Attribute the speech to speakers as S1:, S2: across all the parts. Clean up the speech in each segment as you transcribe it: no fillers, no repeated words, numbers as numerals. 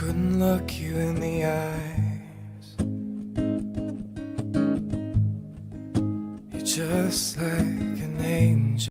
S1: couldn't look you in the eyes. You're just like an angel.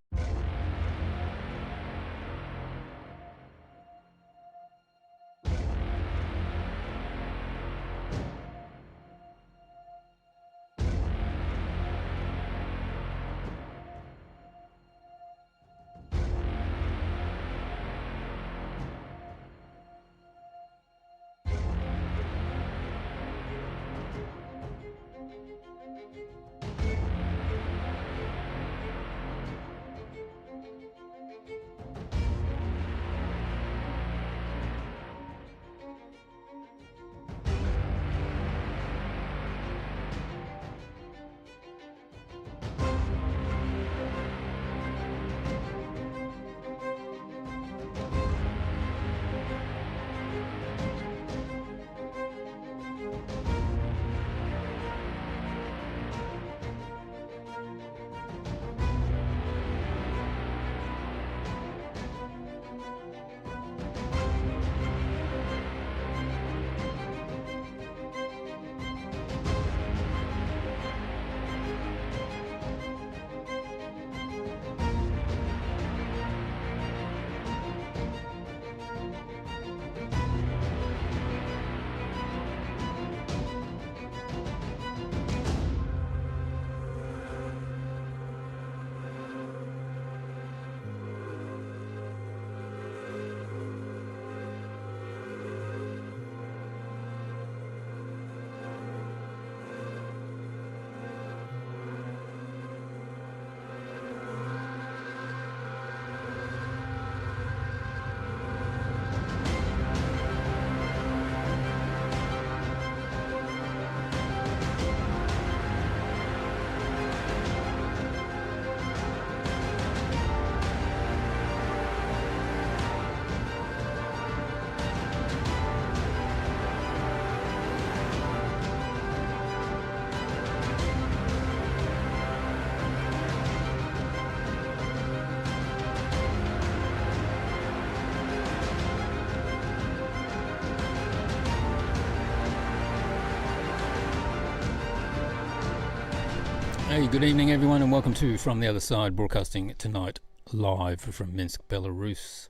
S2: Hey, good evening everyone, and welcome to From the Other Side, broadcasting tonight live from Minsk, Belarus.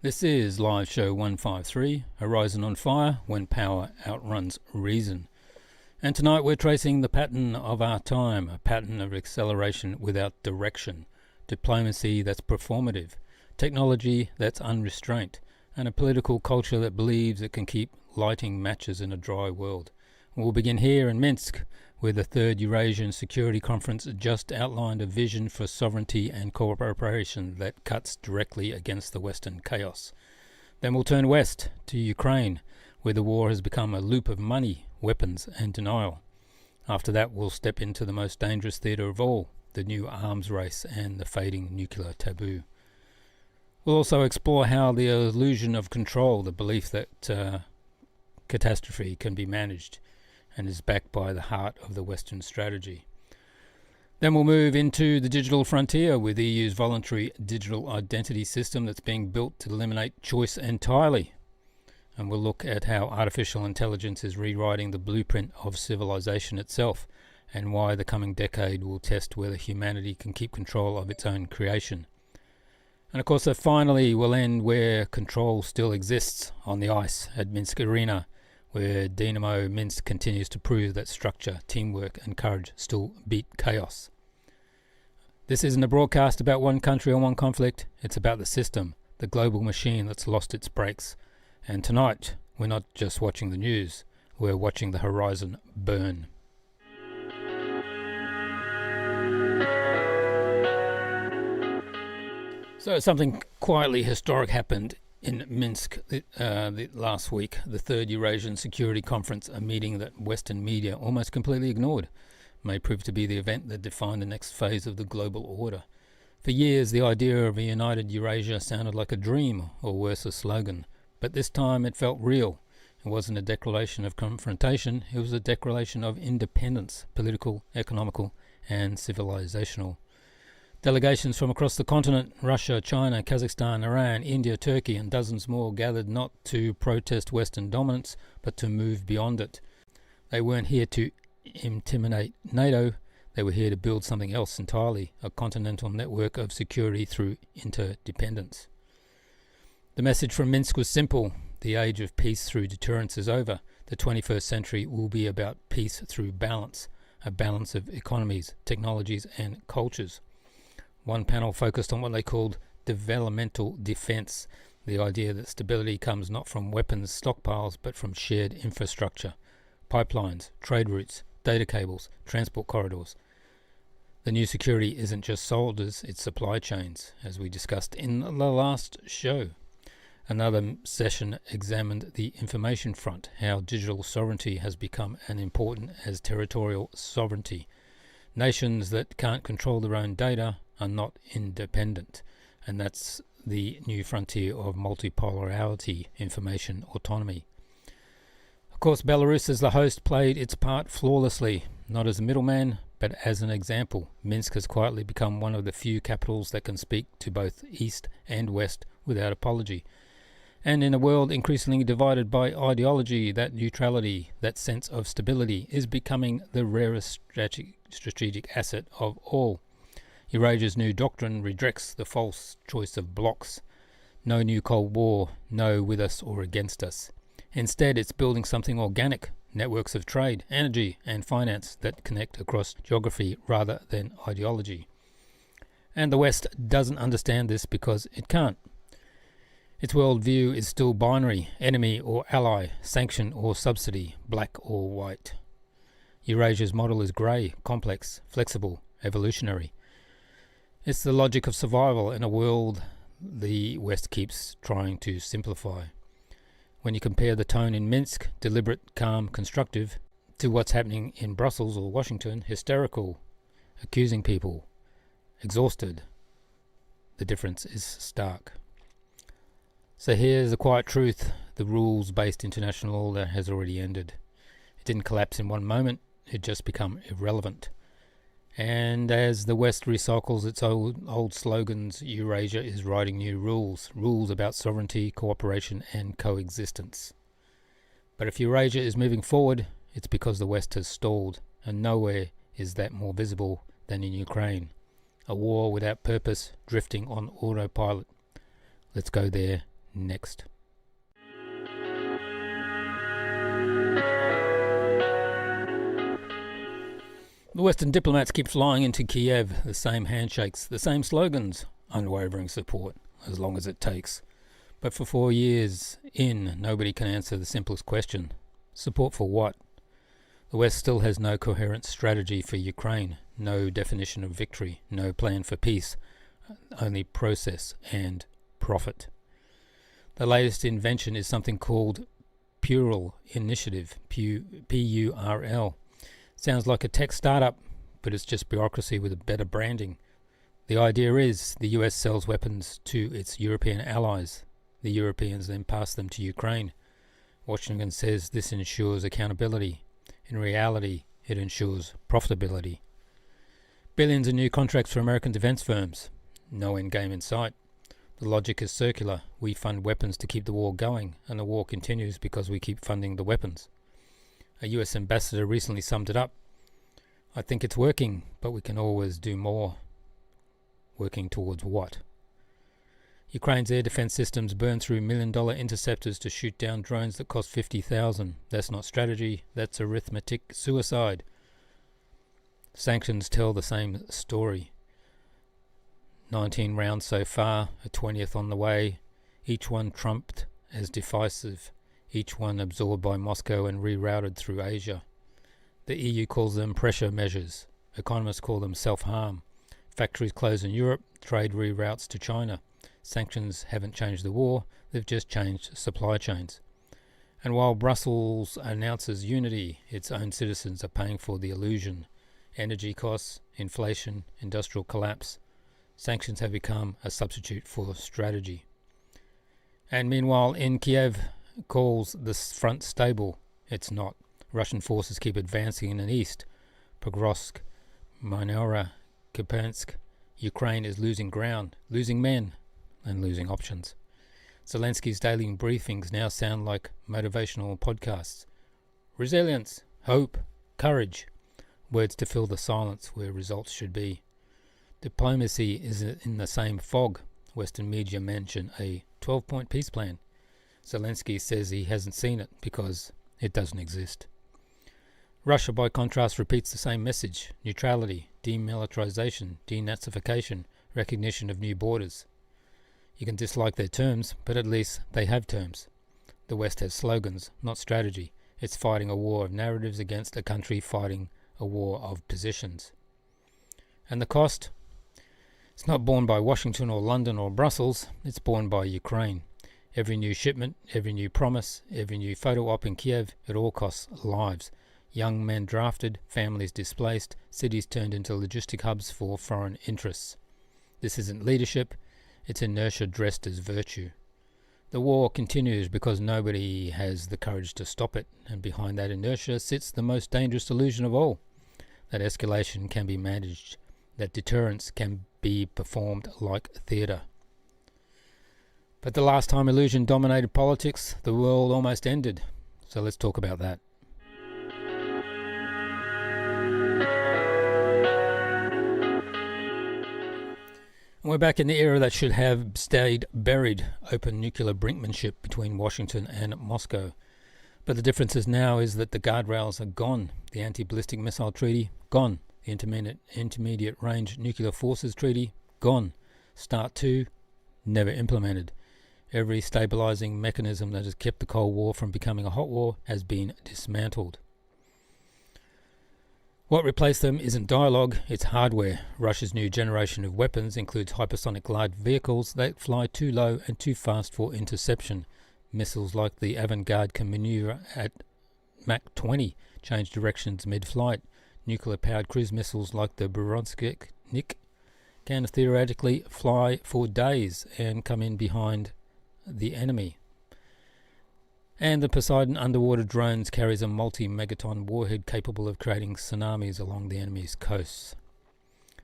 S2: This is live show 153, Horizon on Fire, when power outruns reason. And tonight we're tracing the pattern of our time, a pattern of acceleration without direction, diplomacy that's performative, technology that's unrestrained, and a political culture that believes it can keep lighting matches in a dry world. We'll begin here in Minsk, where the Third Eurasian Security Conference just outlined a vision for sovereignty and cooperation that cuts directly against the Western chaos. Then we'll turn west to Ukraine, where the war has become a loop of money, weapons and denial. After that, we'll step into the most dangerous theatre of all, the new arms race and the fading nuclear taboo. We'll also explore how the illusion of control, the belief that catastrophe can be managed, and is backed by the heart of the Western strategy. Then we'll move into the digital frontier with the EU's voluntary digital identity system that's being built to eliminate choice entirely. And we'll look at how artificial intelligence is rewriting the blueprint of civilization itself, and why the coming decade will test whether humanity can keep control of its own creation. And of course, finally we'll end where control still exists, on the ice at Minsk Arena, where Dinamo Minsk continues to prove that structure, teamwork and courage still beat chaos. This isn't a broadcast about one country or one conflict, it's about the system, the global machine that's lost its brakes. And tonight, we're not just watching the news, we're watching the horizon burn. So something quietly historic happened in Minsk last week, the Third Eurasian Security Conference, a meeting that Western media almost completely ignored, may prove to be the event that defined the next phase of the global order. For years, the idea of a united Eurasia sounded like a dream, or worse, a slogan. But this time it felt real. It wasn't a declaration of confrontation, it was a declaration of independence, political, economical, and civilizational. Delegations from across the continent, Russia, China, Kazakhstan, Iran, India, Turkey and dozens more gathered not to protest Western dominance, but to move beyond it. They weren't here to intimidate NATO, they were here to build something else entirely, a continental network of security through interdependence. The message from Minsk was simple: the age of peace through deterrence is over. The 21st century will be about peace through balance, a balance of economies, technologies and cultures. One panel focused on what they called developmental defense, the idea that stability comes not from weapons stockpiles but from shared infrastructure, pipelines, trade routes, data cables, transport corridors. The new security isn't just soldiers, it's supply chains, as we discussed in the last show. Another session examined the information front, how digital sovereignty has become as important as territorial sovereignty. Nations that can't control their own data are not independent, and that's the new frontier of multipolarity, information autonomy. Of course, Belarus as the host played its part flawlessly, not as a middleman, but as an example. Minsk has quietly become one of the few capitals that can speak to both East and West without apology. And in a world increasingly divided by ideology, that neutrality, that sense of stability, is becoming the rarest strategic asset of all. Eurasia's new doctrine rejects the false choice of blocks. No new Cold War, no with us or against us. Instead, it's building something organic, networks of trade, energy and finance that connect across geography rather than ideology. And the West doesn't understand this because it can't. Its worldview is still binary, enemy or ally, sanction or subsidy, black or white. Eurasia's model is grey, complex, flexible, evolutionary. It's the logic of survival in a world the West keeps trying to simplify. When you compare the tone in Minsk, deliberate, calm, constructive, to what's happening in Brussels or Washington, hysterical, accusing people, exhausted, the difference is stark. So here's the quiet truth: the rules-based international order has already ended. It didn't collapse in one moment, it just become irrelevant. And as the West recycles its old slogans, Eurasia is writing new rules about sovereignty, cooperation and coexistence. But if Eurasia is moving forward, it's because the West has stalled, and nowhere is that more visible than in Ukraine. A war without purpose, drifting on autopilot. Let's go there next. The Western diplomats keep flying into Kiev, the same handshakes, the same slogans, unwavering support, as long as it takes. But for 4 years in, nobody can answer the simplest question. Support for what? The West still has no coherent strategy for Ukraine, no definition of victory, no plan for peace, only process and profit. The latest invention is something called Plural Initiative, P-U-R-L. Sounds like a tech startup, but it's just bureaucracy with a better branding. The idea is the US sells weapons to its European allies. The Europeans then pass them to Ukraine. Washington says this ensures accountability. In reality, it ensures profitability. Billions in new contracts for American defense firms. No end game in sight. The logic is circular. We fund weapons to keep the war going, and the war continues because we keep funding the weapons. A US ambassador recently summed it up. I think it's working, but we can always do more. Working towards what? Ukraine's air defense systems burn through $1 million interceptors to shoot down drones that cost $50,000. That's not strategy, that's arithmetic suicide. Sanctions tell the same story. 19 rounds so far, a 20th on the way, each one trumped as divisive, each one absorbed by Moscow and rerouted through Asia. The EU calls them pressure measures. Economists call them self-harm. Factories close in Europe, trade reroutes to China. Sanctions haven't changed the war, they've just changed supply chains. And while Brussels announces unity, its own citizens are paying for the illusion. Energy costs, inflation, industrial collapse. Sanctions have become a substitute for strategy. And meanwhile, in Kiev, calls the front stable. It's not. Russian forces keep advancing in the east. Pokrovsk, Minora, Kupiansk, Ukraine is losing ground, losing men, and losing options. Zelensky's daily briefings now sound like motivational podcasts. Resilience, hope, courage, words to fill the silence where results should be. Diplomacy is in the same fog. Western media mention a 12-point peace plan. Zelensky says he hasn't seen it because it doesn't exist. Russia, by contrast, repeats the same message: neutrality, demilitarization, denazification, recognition of new borders. You can dislike their terms, but at least they have terms. The West has slogans, not strategy. It's fighting a war of narratives against a country fighting a war of positions. And the cost? It's not borne by Washington or London or Brussels, it's borne by Ukraine. Every new shipment, every new promise, every new photo op in Kiev, it all costs lives. Young men drafted, families displaced, cities turned into logistic hubs for foreign interests. This isn't leadership, it's inertia dressed as virtue. The war continues because nobody has the courage to stop it, and behind that inertia sits the most dangerous illusion of all, that escalation can be managed, that deterrence can be performed like theatre. But the last time illusion dominated politics, the world almost ended. So let's talk about that. We're back in the era that should have stayed buried, open nuclear brinkmanship between Washington and Moscow. But the difference now is that the guardrails are gone. The anti-ballistic missile treaty, gone. The intermediate range nuclear forces treaty, gone. START 2, never implemented. Every stabilizing mechanism that has kept the Cold War from becoming a hot war has been dismantled. What replaced them isn't dialogue, it's hardware. Russia's new generation of weapons includes hypersonic glide vehicles that fly too low and too fast for interception. Missiles like the Avangard can maneuver at Mach 20, change directions mid-flight. Nuclear-powered cruise missiles like the Buronskik can theoretically fly for days and come in behind the enemy. And the Poseidon underwater drones carries a multi-megaton warhead capable of creating tsunamis along the enemy's coasts.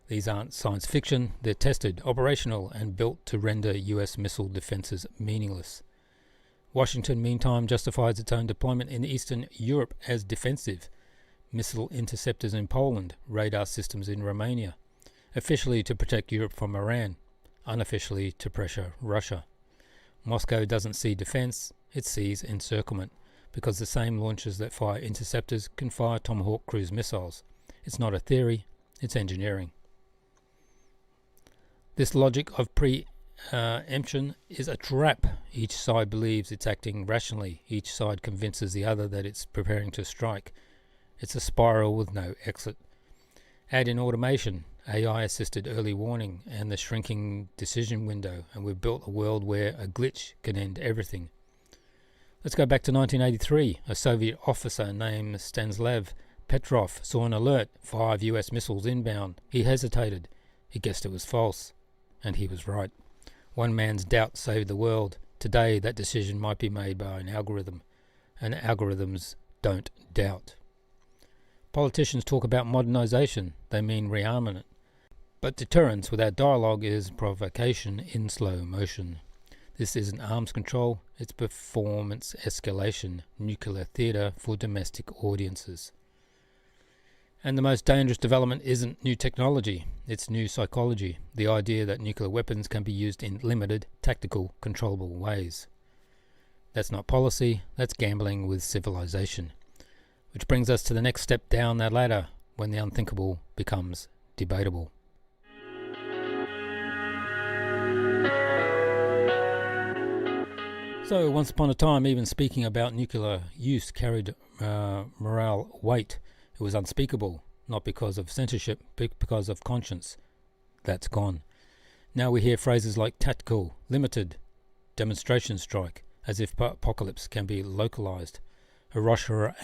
S2: These aren't science fiction, they're tested, operational, and built to render US missile defenses meaningless. Washington, meantime, justifies its own deployment in Eastern Europe as defensive. Missile interceptors in Poland, radar systems in Romania, officially to protect Europe from Iran, unofficially to pressure Russia. Moscow doesn't see defense, it sees encirclement, because the same launchers that fire interceptors can fire Tomahawk cruise missiles. It's not a theory, it's engineering. This logic of preemption is a trap. Each side believes it's acting rationally. Each side convinces the other that it's preparing to strike. It's a spiral with no exit. Add in automation, AI-assisted early warning, and the shrinking decision window, and we've built a world where a glitch can end everything. Let's go back to 1983. A Soviet officer named Stanislav Petrov saw an alert, 5 US missiles inbound. He hesitated. He guessed it was false. And he was right. One man's doubt saved the world. Today, that decision might be made by an algorithm. And algorithms don't doubt. Politicians talk about modernization. They mean rearmament. But deterrence without dialogue is provocation in slow motion. This isn't arms control, it's performance escalation, nuclear theatre for domestic audiences. And the most dangerous development isn't new technology, it's new psychology, the idea that nuclear weapons can be used in limited, tactical, controllable ways. That's not policy, that's gambling with civilization. Which brings us to the next step down that ladder, when the unthinkable becomes debatable. So, once upon a time, even speaking about nuclear use carried morale weight. It was unspeakable, not because of censorship, but because of conscience. That's gone. Now we hear phrases like tactical, limited, demonstration strike, as if apocalypse can be localized. Hiroshima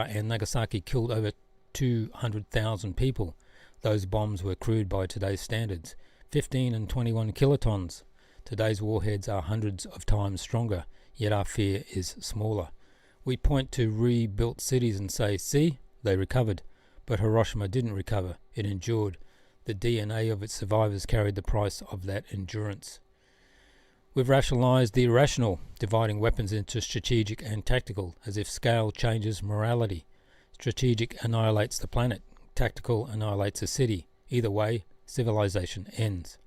S2: and Nagasaki killed over 200,000 people. Those bombs were crude by today's standards. 15 and 21 kilotons. Today's warheads are hundreds of times stronger, yet our fear is smaller. We point to rebuilt cities and say, see, they recovered. But Hiroshima didn't recover, it endured. The DNA of its survivors carried the price of that endurance. We've rationalized the irrational, dividing weapons into strategic and tactical, as if scale changes morality. Strategic annihilates the planet, tactical annihilates a city. Either way, civilization ends.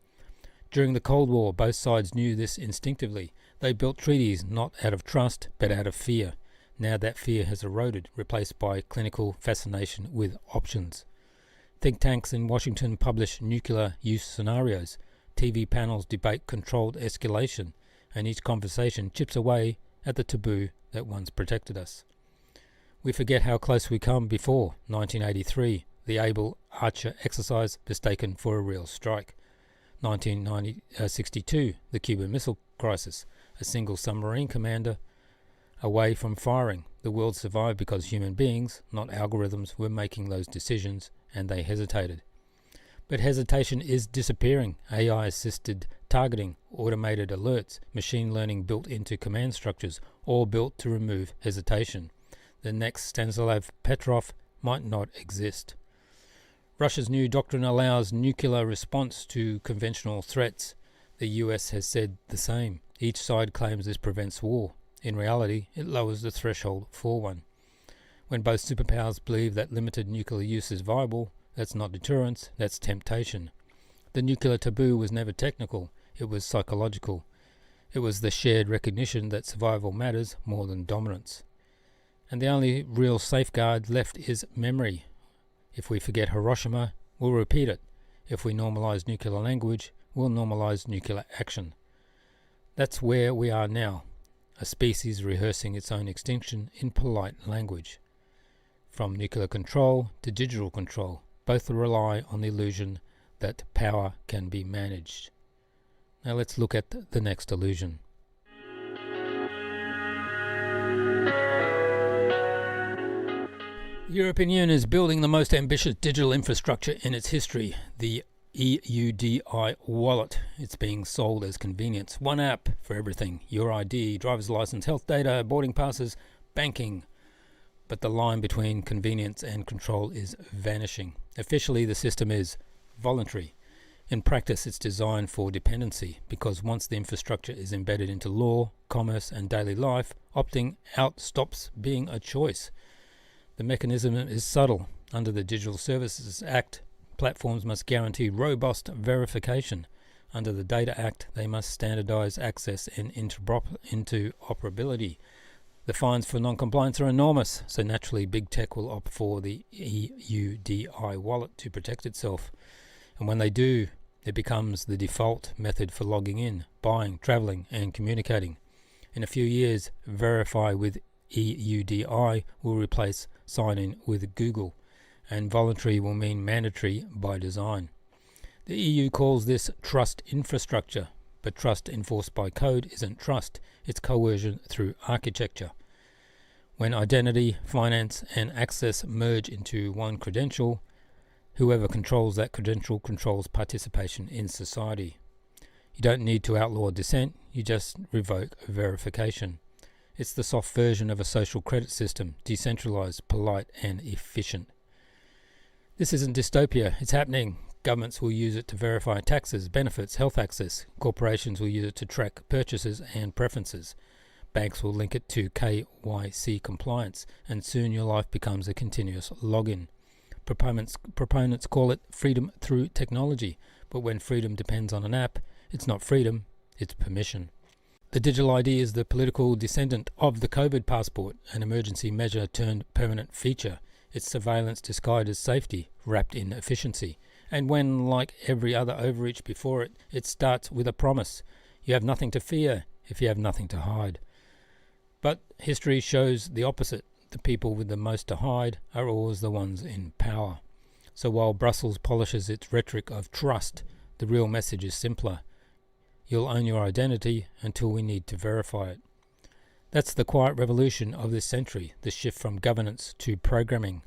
S2: During the Cold War, both sides knew this instinctively. They built treaties not out of trust, but out of fear. Now that fear has eroded, replaced by clinical fascination with options. Think tanks in Washington publish nuclear use scenarios. TV panels debate controlled escalation, and each conversation chips away at the taboo that once protected us. We forget how close we come before 1983, the Able Archer exercise mistaken for a real strike. 1962, the Cuban Missile Crisis, a single submarine commander away from firing. The world survived because human beings, not algorithms, were making those decisions, and they hesitated. But hesitation is disappearing. AI-assisted targeting, automated alerts, machine learning built into command structures, all built to remove hesitation. The next Stanislav Petrov might not exist. Russia's new doctrine allows nuclear response to conventional threats. The US has said the same. Each side claims this prevents war. In reality, it lowers the threshold for one. When both superpowers believe that limited nuclear use is viable, that's not deterrence, that's temptation. The nuclear taboo was never technical, it was psychological. It was the shared recognition that survival matters more than dominance. And the only real safeguard left is memory. If we forget Hiroshima, we'll repeat it. If we normalize nuclear language, we'll normalize nuclear action. That's where we are now, a species rehearsing its own extinction in polite language. From nuclear control to digital control, both rely on the illusion that power can be managed. Now let's look at the next illusion. The European Union is building the most ambitious digital infrastructure in its history, the EUDI wallet. It's being sold as convenience. One app for everything. Your ID, driver's license, health data, boarding passes, banking. But the line between convenience and control is vanishing. Officially, the system is voluntary. In practice, it's designed for dependency, because once the infrastructure is embedded into law, commerce, and daily life, opting out stops being a choice. The mechanism is subtle. Under the Digital Services Act, platforms must guarantee robust verification. Under the Data Act, they must standardize access and interoperability. The fines for non-compliance are enormous, so naturally big tech will opt for the EUDI wallet to protect itself. And when they do, it becomes the default method for logging in, buying, traveling, and communicating. In a few years, Verify with EUDI will replace sign-in with Google, and voluntary will mean mandatory by design. The EU calls this trust infrastructure, but trust enforced by code isn't trust, it's coercion through architecture. When identity, finance, and access merge into one credential, whoever controls that credential controls participation in society. You don't need to outlaw dissent, you just revoke verification. It's the soft version of a social credit system, decentralized, polite, and efficient. This isn't dystopia, it's happening. Governments will use it to verify taxes, benefits, health access. Corporations will use it to track purchases and preferences. Banks will link it to KYC compliance, and soon your life becomes a continuous login. Proponents call it freedom through technology, but when freedom depends on an app, it's not freedom, it's permission. The digital ID is the political descendant of the COVID passport, an emergency measure turned permanent feature. It's surveillance disguised as safety, wrapped in efficiency. And when, like every other overreach before it, it starts with a promise. You have nothing to fear if you have nothing to hide. But history shows the opposite. The people with the most to hide are always the ones in power. So while Brussels polishes its rhetoric of trust, the real message is simpler. You'll own your identity until we need to verify it. That's the quiet revolution of this century, the shift from governance to programming.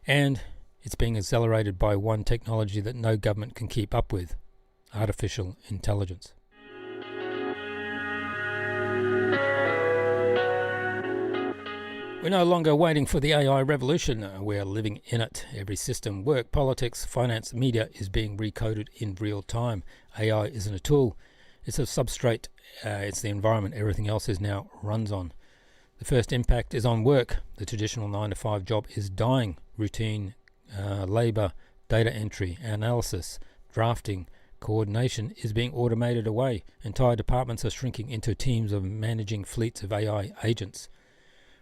S2: And it's being accelerated by one technology that no government can keep up with: artificial intelligence. We're no longer waiting for the AI revolution. We're living in it. Every system, work, politics, finance, media is being recoded in real time. AI isn't a tool. It's a substrate. It's the environment everything else is now runs on. The first impact is on work. The traditional 9-to-5 job is dying. Routine, labour, data entry, analysis, drafting, coordination is being automated away. Entire departments are shrinking into teams of managing fleets of AI agents.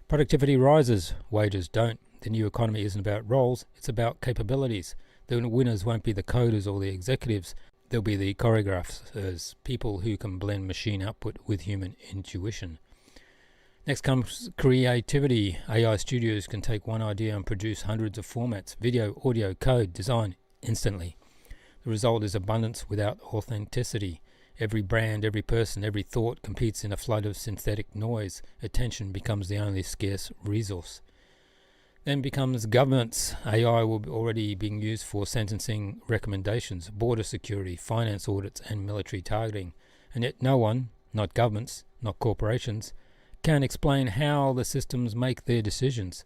S2: Productivity rises, wages don't. The new economy isn't about roles, it's about capabilities. The winners won't be the coders or the executives, they'll be the choreographers, people who can blend machine output with human intuition. Next comes creativity. AI studios can take one idea and produce hundreds of formats, video, audio, code, design, instantly. The result is abundance without authenticity. Every brand, every person, every thought competes in a flood of synthetic noise. Attention becomes the only scarce resource. Then becomes governance. AI will be already being used for sentencing recommendations, border security, finance audits, and military targeting. And yet no one, not governments, not corporations, can explain how the systems make their decisions.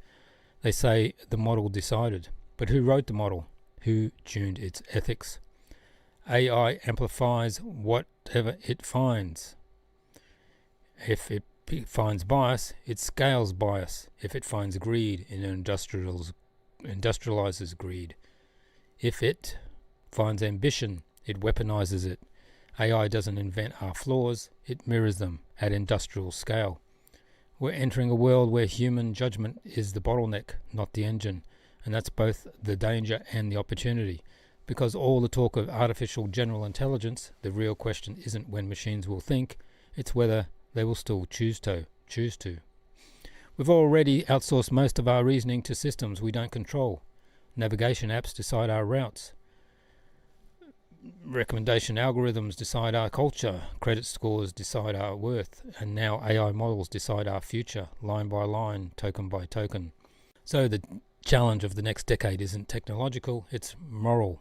S2: They say the model decided. But who wrote the model? Who tuned its ethics? AI amplifies whatever it finds. If it finds bias, it scales bias. If it finds greed, it industrializes greed. If it finds ambition, it weaponizes it. AI doesn't invent our flaws, it mirrors them at industrial scale. We're entering a world where human judgment is the bottleneck, not the engine, and that's both the danger and the opportunity. Because all the talk of artificial general intelligence, the real question isn't when machines will think, it's whether they will still choose to. We've already outsourced most of our reasoning to systems we don't control. Navigation apps decide our routes. Recommendation algorithms decide our culture. Credit scores decide our worth. And now AI models decide our future, line by line, token by token. So the challenge of the next decade isn't technological, it's moral.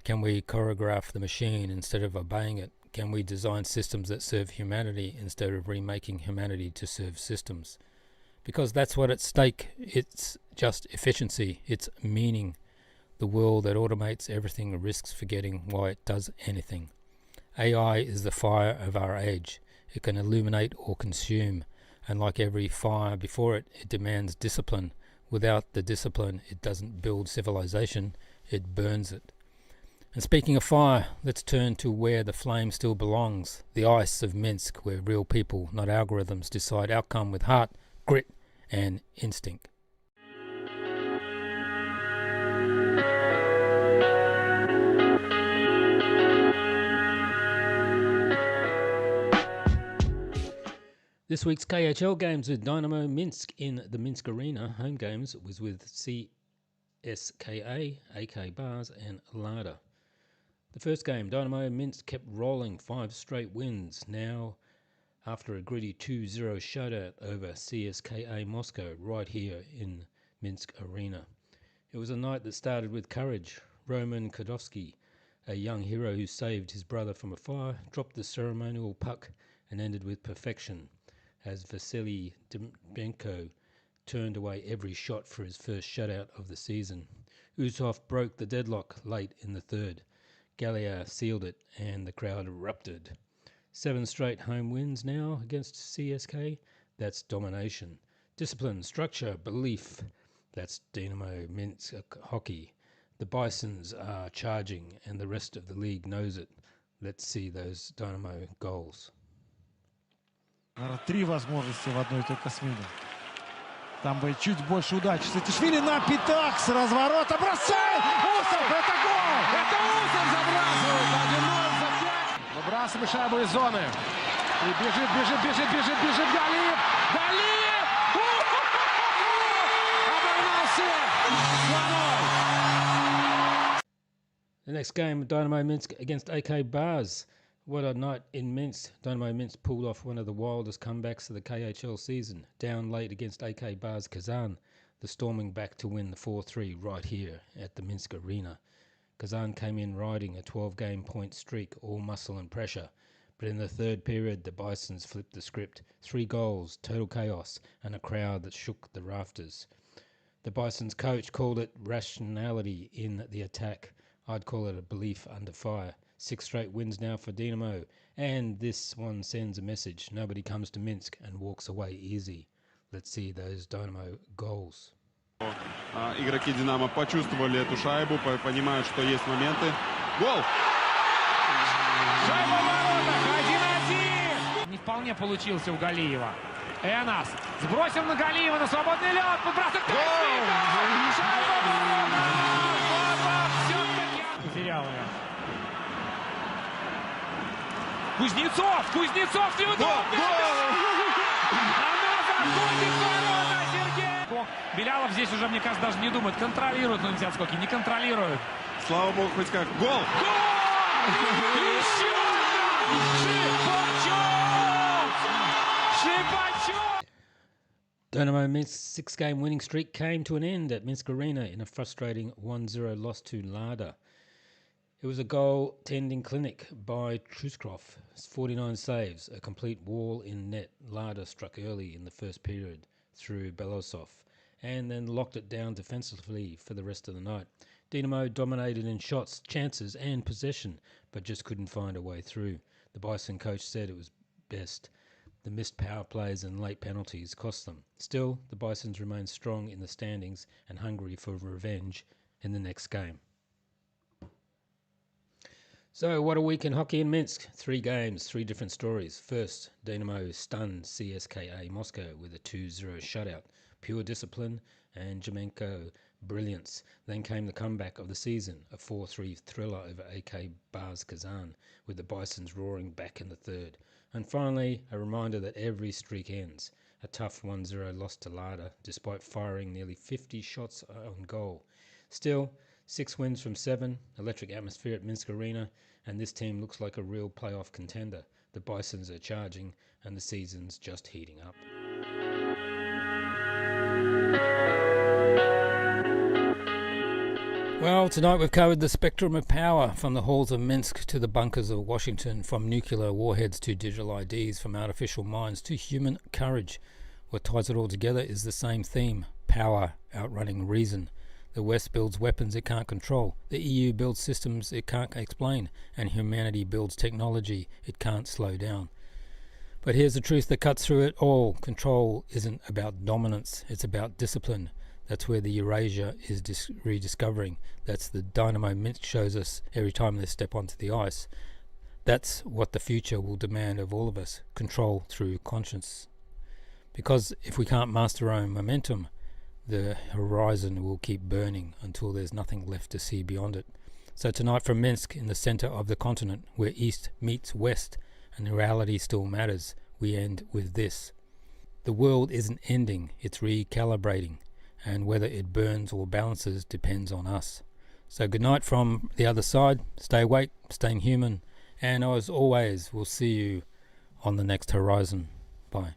S2: Can we choreograph the machine instead of obeying it? Can we design systems that serve humanity instead of remaking humanity to serve systems? Because that's what's at stake. It's just efficiency, it's meaning. The world that automates everything risks forgetting why it does anything. AI is the fire of our age. It can illuminate or consume, and like every fire before it, it demands discipline. Without the discipline, it doesn't build civilization, it burns it. And speaking of fire, let's turn to where the flame still belongs, the ice of Minsk, where real people, not algorithms, decide outcome with heart, grit, and instinct. This week's KHL games with Dinamo Minsk in the Minsk Arena. Home games was with CSKA, AK Bars and Lada. The first game, Dinamo Minsk kept rolling, 5 straight wins. Now, after a gritty 2-0 shutout over CSKA Moscow right here in Minsk Arena. It was a night that started with courage. Roman Kodovsky, a young hero who saved his brother from a fire, dropped the ceremonial puck and ended with perfection, as Vasily Dembchenko turned away every shot for his first shutout of the season. Usov broke the deadlock late in the third. Gallia sealed it and the crowd erupted. 7 straight home wins now against CSK. That's domination. Discipline, structure, belief. That's Dinamo Minsk hockey. The Bisons are charging and the rest of the league knows it. Let's see those Dynamo goals.
S3: 3 возможности в одной только смене. Там бы чуть больше удачи. Сатишвили на пятак с разворота. Бросает! Усов! Это гол! Это Усов забрасывает! 1-0 за 5. Выбрасывает шайбу из зоны. И бежит Галиев! Галиев! Обогнал всех! 2-0.
S2: The next game, Dinamo Minsk against AK Bars. What a night in Minsk. Dinamo Minsk pulled off one of the wildest comebacks of the KHL season. Down late against AK Bars Kazan, the storming back to win the 4-3 right here at the Minsk Arena. Kazan came in riding a 12-game point streak, all muscle and pressure. But in the third period, the Bisons flipped the script. 3 goals, total chaos, and a crowd that shook the rafters. The Bisons' coach called it rationality in the attack. I'd call it a belief under fire. 6 straight wins now for Dinamo, and this one sends a message. Nobody comes to Minsk and walks away easy. Let's see those Dinamo goals.
S4: Игроки «Динамо» почувствовали эту шайбу, понимают, что есть моменты. Гол!
S3: Шайба в воротах, 1-1. Не вполне получился у Галиева. Энас сбросил на Галиева на свободный лед. Подбрасывает. Шайба в воротах. Все-таки потерял ее. Кузнецов неудобно. Она заходит в ворота, Сергей. Белялов здесь уже, мне кажется, даже не думает. Контролирует, но нельзя сколько, не контролирует.
S4: Слава богу, хоть как. Гол!
S3: Еще Шипачев!
S2: Dinamo Minsk's 6-game winning streak came to an end at Minsk Arena in a frustrating 1-0 loss to Lada. It was a goal-tending clinic by Truskov, 49 saves, a complete wall in net. Lada struck early in the first period through Belosov and then locked it down defensively for the rest of the night. Dinamo dominated in shots, chances and possession, but just couldn't find a way through. The Bison coach said it was best. The missed power plays and late penalties cost them. Still, the Bisons remain strong in the standings and hungry for revenge in the next game. So, what a week in hockey in Minsk. 3 games, 3 different stories. First, Dinamo stunned CSKA Moscow with a 2-0 shutout. Pure discipline and Jemenko brilliance. Then came the comeback of the season, a 4-3 thriller over AK Bars Kazan, with the Bisons roaring back in the third. And finally, a reminder that every streak ends. A tough 1-0 loss to Lada, despite firing nearly 50 shots on goal. Still, 6 wins from 7, electric atmosphere at Minsk Arena, and this team looks like a real playoff contender. The Bisons are charging, and the season's just heating up. Well, tonight we've covered the spectrum of power, from the halls of Minsk to the bunkers of Washington, from nuclear warheads to digital IDs, from artificial minds to human courage. What ties it all together is the same theme: power outrunning reason. The West builds weapons it can't control, the EU builds systems it can't explain, and humanity builds technology it can't slow down. But here's the truth that cuts through it all. Control isn't about dominance, it's about discipline. That's where the Eurasia is rediscovering. That's the Dinamo Minsk shows us every time they step onto the ice. That's what the future will demand of all of us, control through conscience. Because if we can't master our own momentum, the horizon will keep burning until there's nothing left to see beyond it. So tonight from Minsk, in the center of the continent, where East meets West, and reality still matters, we end with this. The world isn't ending, it's recalibrating. And whether it burns or balances depends on us. So good night from the other side. Stay awake, staying human, and as always, we'll see you on the next horizon. Bye.